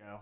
go.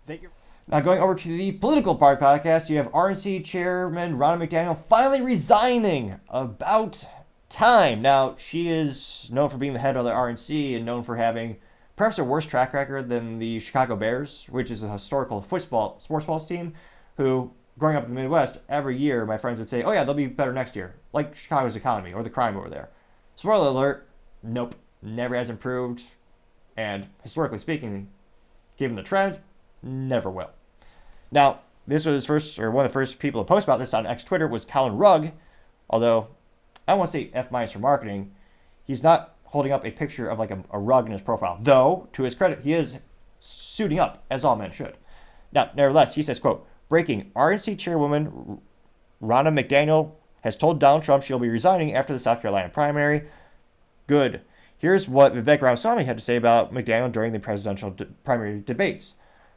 Thank you. Now going over to the political part podcast, you have RNC Chairman Ronna McDaniel finally resigning. About time. Now, she is known for being the head of the RNC and known for having perhaps a worse track record than the Chicago Bears, which is a historical sports ball team, who, growing up in the Midwest, every year my friends would say, oh yeah, they'll be better next year, like Chicago's economy or the crime over there. Spoiler alert, nope, never has improved, and historically speaking, given the trend, never will. Now, this was one of the first people to post about this on X Twitter was Colin Rugg, although I don't want to say F- for marketing. He's not holding up a picture of like a rug in his profile, though, to his credit, he is suiting up, as all men should. Now, nevertheless, he says, quote, breaking, RNC Chairwoman Ronna McDaniel has told Donald Trump she'll be resigning after the South Carolina primary. Good. Here's what Vivek had to say about McDaniel during the presidential primary debates.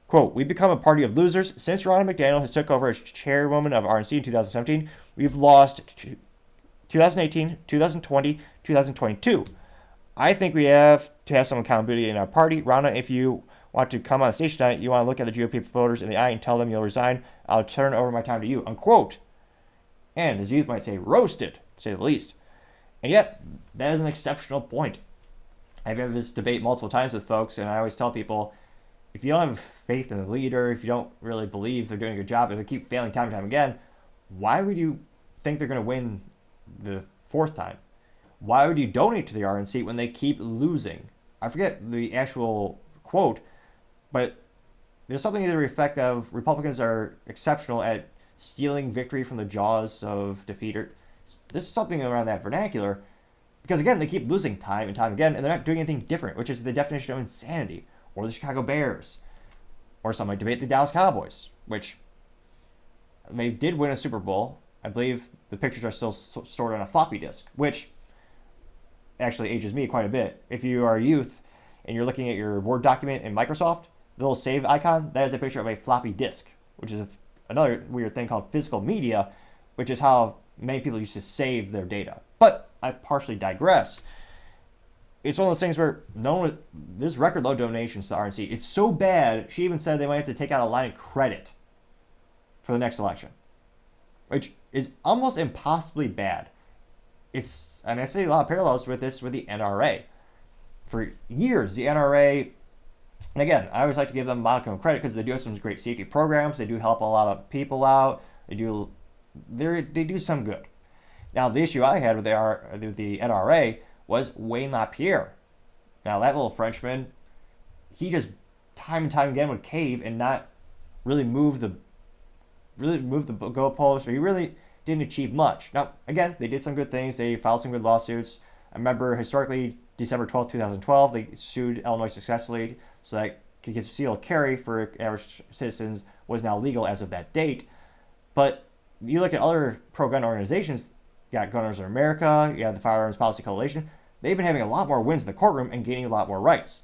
Quote, we've become a party of losers. Since Ronna McDaniel has took over as chairwoman of RNC in 2017, we've lost 2018, 2020, 2022. I think we have to have some accountability in our party. Ronna, if you want to come on stage tonight, you want to look at the GOP voters in the eye and tell them you'll resign, I'll turn over my time to you, unquote. And as youth might say, roasted, to say the least. And yet, that is an exceptional point. I've had this debate multiple times with folks, and I always tell people, if you don't have faith in the leader, if you don't really believe they're doing a good job, if they keep failing time and time again, why would you think they're going to win the fourth time? Why would you donate to the RNC when they keep losing? I forget the actual quote, but there's something to the effect of Republicans are exceptional at stealing victory from the jaws of defeat. There's something around that vernacular, because again, they keep losing time and time again, and they're not doing anything different, which is the definition of insanity. Or the Chicago Bears, or some might debate the Dallas Cowboys, which they did win a Super Bowl. I believe the pictures are still stored on a floppy disk, which actually ages me quite a bit. If you are a youth and you're looking at your Word document in Microsoft, the little save icon, that is a picture of a floppy disk, which is another weird thing called physical media, which is how many people used to save their data. But I partially digress. It's one of those things where there's record low donations to RNC. It's so bad, she even said they might have to take out a line of credit for the next election, which is almost impossibly bad. And I see a lot of parallels with this with the NRA. For years, the NRA, and again, I always like to give them modicum of credit because they do have some great safety programs. They do help a lot of people out. They do some good. Now, the issue I had with the NRA was Wayne LaPierre. Now, that little Frenchman, he just time and time again would cave and not really move the goalpost, or he really didn't achieve much. Now, again, they did some good things. They filed some good lawsuits. I remember historically, December 12th, 2012, they sued Illinois successfully so that concealed carry for average citizens was now legal as of that date. But you look at other pro-gun organizations, you got Gunners in America, you got the Firearms Policy Coalition, they've been having a lot more wins in the courtroom and gaining a lot more rights.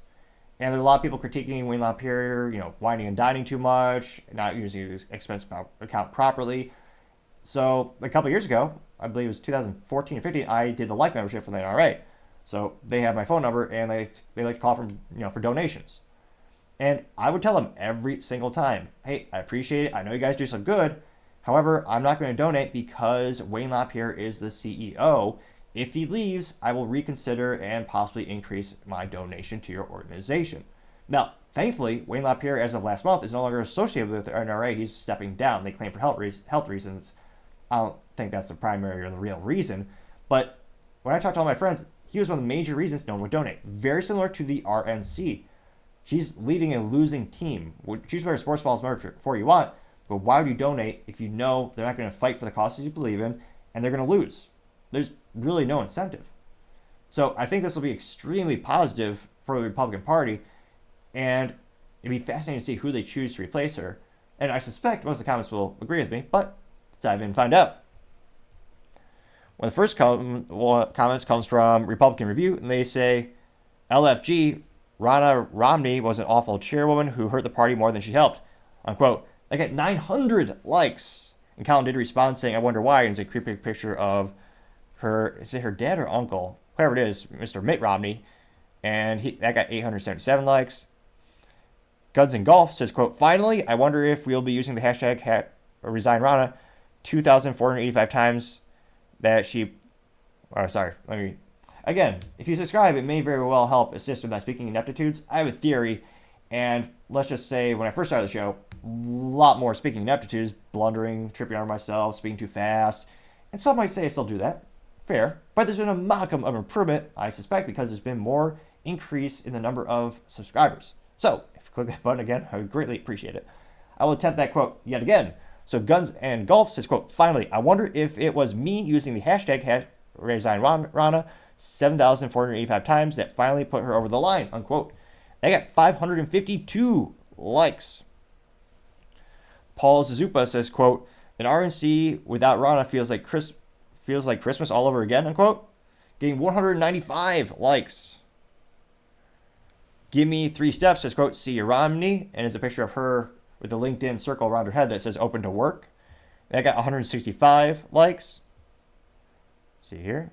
And there's a lot of people critiquing Wayne LaPierre, whining and dining too much, not using his expense account properly. So a couple of years ago, I believe it was 2014 or 15, I did the life membership for the NRA. So they have my phone number, and they like to call for donations. And I would tell them every single time, hey, I appreciate it. I know you guys do some good. However, I'm not going to donate because Wayne LaPierre is the CEO. If he leaves, I will reconsider and possibly increase my donation to your organization. Now, thankfully, Wayne LaPierre, as of last month, is no longer associated with the NRA. He's stepping down. They claim for health reasons. I don't think that's the primary or the real reason. But when I talked to all my friends, he was one of the major reasons no one would donate. Very similar to the RNC. She's leading a losing team. Choose whatever sports ball for you want, but why would you donate if you know they're not going to fight for the causes you believe in and they're going to lose? There's really no incentive. So I think this will be extremely positive for the Republican Party, and it'd be fascinating to see who they choose to replace her. And I suspect most of the comments will agree with me, but let's dive in and find out. One of the first comments comes from Republican Review, and they say, LFG, Ronna Romney was an awful chairwoman who hurt the party more than she helped. Unquote. They get 900 likes. And Colin did respond saying, I wonder why, and it's a creepy picture of her, is it her dad or uncle? Whoever it is, Mr. Mitt Romney. And that got 877 likes. Guns and Golf says, quote, finally, I wonder if we'll be using the hashtag resign Ronna 2,485 times that she, again, if you subscribe, it may very well help assist with my speaking ineptitudes. I have a theory, and let's just say when I first started the show, a lot more speaking ineptitudes, blundering, tripping over myself, speaking too fast, and some might say I still do that. Fair, but there's been a modicum of improvement, I suspect, because there's been more increase in the number of subscribers. So, if you click that button again, I would greatly appreciate it. I will attempt that quote yet again. So, Guns and Golf says, quote, finally, I wonder if it was me using the hashtag resign Ronna 7,485 times that finally put her over the line, unquote. They got 552 likes. Paul Zazupa says, quote, an RNC without Ronna feels like Christmas all over again, unquote. Getting 195 likes. Give me 3 steps says, quote, see your Romney, and it's a picture of her with the LinkedIn circle around her head that says open to work. That got 165 likes. Let's see here.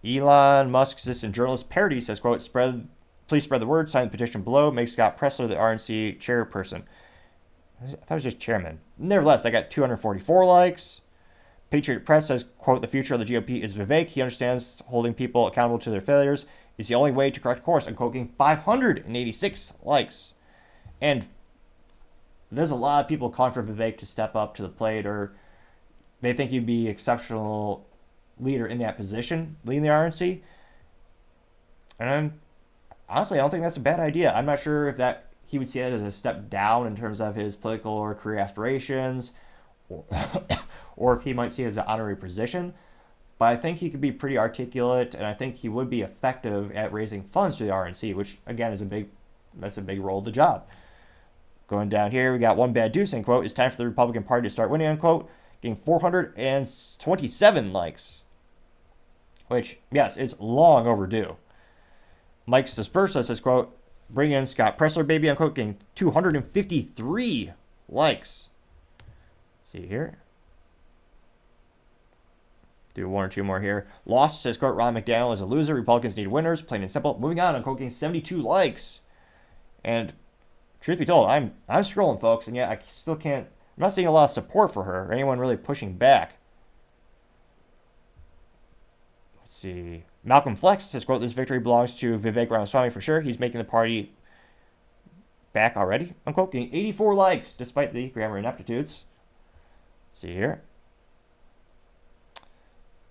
Elon Musk's assistant journalist Parody says, quote, please spread the word, sign the petition below, make Scott Presler the RNC chairperson. I thought it was just chairman. Nevertheless, I got 244 likes. Patriot Press says, quote, the future of the GOP is Vivek. He understands holding people accountable to their failures is the only way to correct course. Unquote, getting 586 likes. And there's a lot of people calling for Vivek to step up to the plate, or they think he'd be an exceptional leader in that position, leading the RNC. And honestly, I don't think that's a bad idea. I'm not sure if that he would see that as a step down in terms of his political or career aspirations, or if he might see it as an honorary position. But I think he could be pretty articulate, and I think he would be effective at raising funds for the RNC, which again is that's a big role of the job. Going down here, we got One Bad Deuce, end quote. It's time for the Republican Party to start winning, unquote. Getting 427 likes. Which, yes, it's long overdue. Mike Dispersa says, quote, bring in Scott Presler, baby, unquote, getting 253 likes. See here. Do 1 or 2 more here. Lost says, quote, Ronna McDaniel is a loser. Republicans need winners. Plain and simple. Moving on, unquote, getting 72 likes. And truth be told, I'm scrolling, folks, and yet I still can't. I'm not seeing a lot of support for her or anyone really pushing back. Let's see. Malcolm Flex says, quote, this victory belongs to Vivek Ramaswamy for sure. He's making the party back already, unquote, getting 84 likes despite the grammar ineptitudes. Let's see here.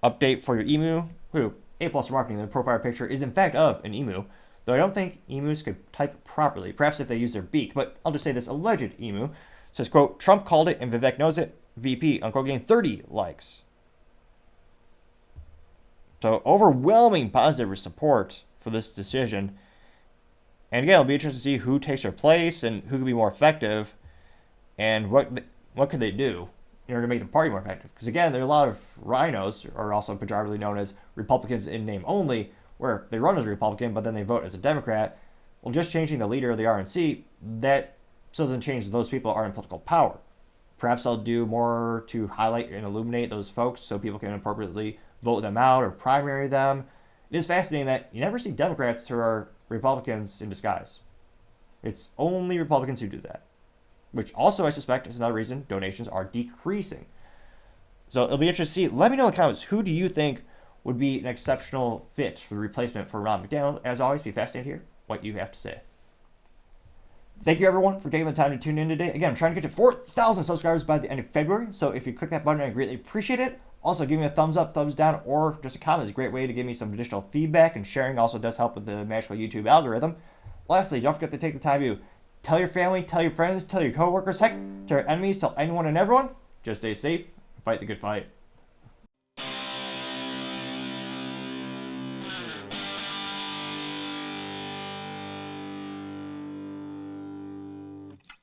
Update for your emu. A+ marketing, the profile picture is in fact of an emu, though I don't think emus could type properly, perhaps if they use their beak, but I'll just say this alleged emu says, quote, Trump called it and Vivek knows it, VP, unquote, getting 30 likes. So overwhelming positive support for this decision. And again, it'll be interesting to see who takes her place and who can be more effective and what could they do in order to make the party more effective. Because again, there are a lot of rhinos, or also pejoratively known as Republicans in name only, where they run as a Republican, but then they vote as a Democrat. Well, just changing the leader of the RNC, that still doesn't change that those people are in political power. Perhaps I'll do more to highlight and illuminate those folks so people can appropriately vote them out or primary them. It is fascinating that you never see Democrats who are Republicans in disguise. It's only Republicans who do that, which also I suspect is another reason donations are decreasing. So it'll be interesting to see. Let me know in the comments, who do you think would be an exceptional fit for the replacement for Ronna McDaniel? As always, be fascinated to hear what you have to say. Thank you, everyone, for taking the time to tune in today. Again, I'm trying to get to 4,000 subscribers by the end of February, so if you click that button, I greatly appreciate it. Also, give me a thumbs up, thumbs down, or just a comment is a great way to give me some additional feedback, and sharing also does help with the magical YouTube algorithm. Lastly, don't forget to take the time to tell your family, tell your friends, tell your coworkers, heck, tell your enemies, tell anyone and everyone. Just stay safe and fight the good fight.